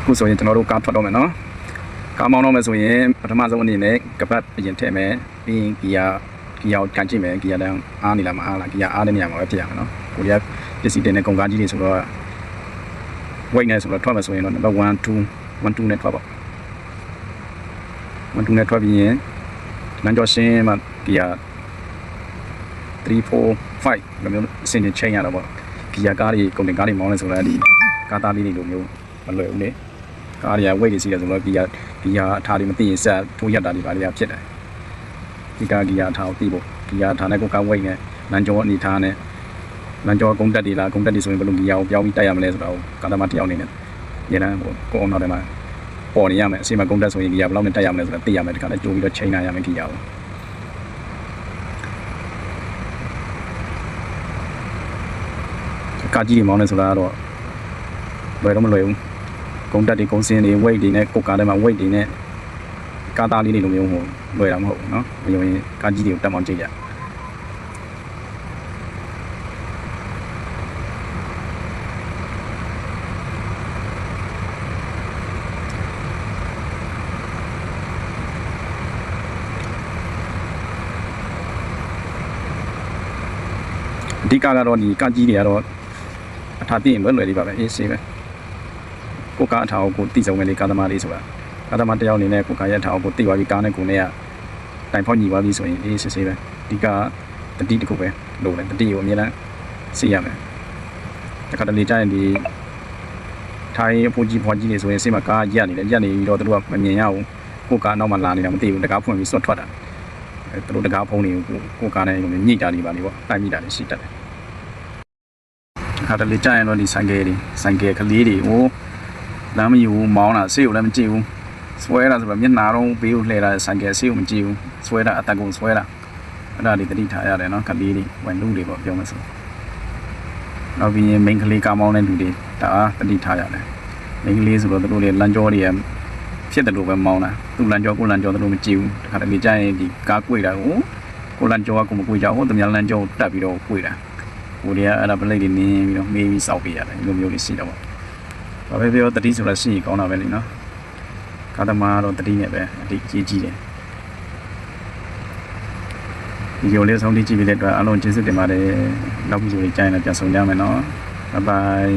ခုဆိုရင်ကျွန်တော်တို့ကားထွက်တော့မယ်နော်ကားမောင်းတော့မယ်ဆိုရင်ပထမဆုံးအနေနဲ့ကပတ်အရင်ထည့်မယ်ပြီးရင်ဂီယာကိုကန်ကြည့်မယ်ဂီယာတန်းအားနေလားမအားလားဂီယာအားတဲ့နေရာမှာပဲဖြစ်ရမယ်နော်ကိုရီးယားပစ္စည်းတင်တဲ့ကုန်ကားကြီးတွေဆိုတော့ weight နဲ့ဆိုတော့ထွက်မယ်ဆိုရင်တော့ number 1 2 1 2နဲ့ထွက်ပါ1 2နဲ့ထွက်ပြီးရင်လမ်းကျော်ရှင်းမှာဂီယာ3 4 5လိုမျိုးအစင်ချင်းချိန်ရတော့ပေါ့ဂီယာကားတွေကုန်တင်ကားတွေမောင်းနေဆိုတော့ဒီကားသားလေးတွေလိုမျိုးမလွယ်ဘူးလေကားတွေက weight တွေစီးတယ်ဆိုတော့ဂီယာအထားတွေမသိရင်ဆက်ထိုးရက်တာတွေပါလေဖြစ်တယ်ဒီကားဂီယာအထားကိုသိဖို့ဂီယာအထားနဲ့ကိုကား weight နဲ့လမ်းကျော်အနေထားနဲ့လမ်းကျော်ကုန်တက်တွေလားကုန်တက်တွေဆိုရင်ဘယ်လိုဂီယာကိုပြောင်းပြီးတက်ရမလဲဆိုတော့ကားသမားတယောက်အနေနဲ့ညနေကိုအောင်တော့တယ်မှာပေါ်နေရမယ်အစီအမကုန်တက်ဆိုရင်ဂီယာဘယ်လောက်နဲ့တက်ရမလဲဆိုတော့သိရမယ်ဒီကနေ့ကြိုးပြီးတော့ချိန်နိုင်ရမယ်ဂီယာကိုကားကြီးတွေမောင်းနေဆိုတာတော့လွယ်တော့မလွယ်ဘူးကုန်တက်တွေကုန်စင်းတွေ weight တွေနဲ့ကိုကားထဲမှာ weight တွေနဲ့ကားသားလေးတွေလိုမျိုးဟိုလွယ်တာမဟုတ်ဘူးเนาะမယုံရင်ကားကြီးတွေကိုတက်မောင်းကြည့်ကြအဓိကကတော့ဒီကားကြီးတွေကတော့အထာသိရင်လွယ်လေးပါပဲအေးဆေးပဲကိုကားအထာကိုတိစုံပဲလေကားသမားလေးဆိုတာကားသမားတယောက်အနေနဲ့ကိုကားရဲ့အထာကိုတိသွားပြီးကားနဲ့ကိုနဲ့ကတိုင်ဖောက်ညီသွားပြီဆိုရင်အေးဆေးဆေးပဲဒီကတတိတခုပဲလို့လေတတိကိုအမြဲတမ်းစီးရမယ်တခါတလေကျရင်ဒီထိုင်းအဖိုးကြီးဖွားကြီးတွေဆိုရင်စိတ်မှာကားရက်နေတယ်ရက်နေပြီးတော့သူတို့ကမမြင်ရဘူးကိုကားနောက်မှလာနေတာမသိဘူးတကားဖွင့်ပြီးဆွတ်ထွက်တာသူတို့တကားဖုံးတွေကိုကိုကားနဲ့ညှိတာနေပါလေပေါ့တိုင်မိတာနေရှိတတ်တယ်ခါတလေကြာရင်တော့ဒီဆိုင်ကယ်ကလေးတွေဟိုလမ်းမယူဘူးမောင်းတာဆေးကိုလည်းမကြည့်ဘူးဆွဲတာဆိုတော့မျက်နှာတော့ဘေးကိုလှည့်တာဆိုင်ကယ်ဆေးကိုမကြည့်ဘူးဆွဲတာအတက်ကိုဆွဲတာအဲ့ဒါတွေတတိထားရတယ်နော်ကလေးတွေဝင်လူတွေပေါ့ပြောမှဆိုနောက်ပြီးရင် main ကလေးကားမောင်းတဲ့လူတွေဒါတတိထားရတယ် main ကလေးဆိုတော့သူတို့တွေလမ်းကြောတွေဖြစ်တယ်လို့ပဲမောင်းတာသူ့လမ်းကြောကိုလမ်းကြောသူတို့မကြည့်ဘူးတခါတလေကြာရင်ဒီကားကွေ့တာကိုလမ်းကြောကကိုမကွေ့ကြဘူးသူများလမ်းကြောကိုတက်ပြီးတော့ကွေ့တာဟိုတွေကအဲ့ဒါပလိတ်တွေနင်းပြီးတော့မေးပြီးစောက်ပေးရတယ်ဒီလိုမျိုးတွေရှိတော့ပေါ့ဘာပဲပြောတတိဆိုတာရှိရင်ကောင်းတာပဲလေနော်ကားသမားတော့တတိနဲ့ပဲအတိကြီးကြီးတယ်ဒီလိုလေးဆုံးထိကြည့်ပြီးတဲ့အတွက်အားလုံးကျေးဇူးတင်ပါတယ်နောက်ပြီးဆိုရင်ကြိုင်လာပြန်ဆောင်ကြမယ်နော်ဘိုင်ဘိုင်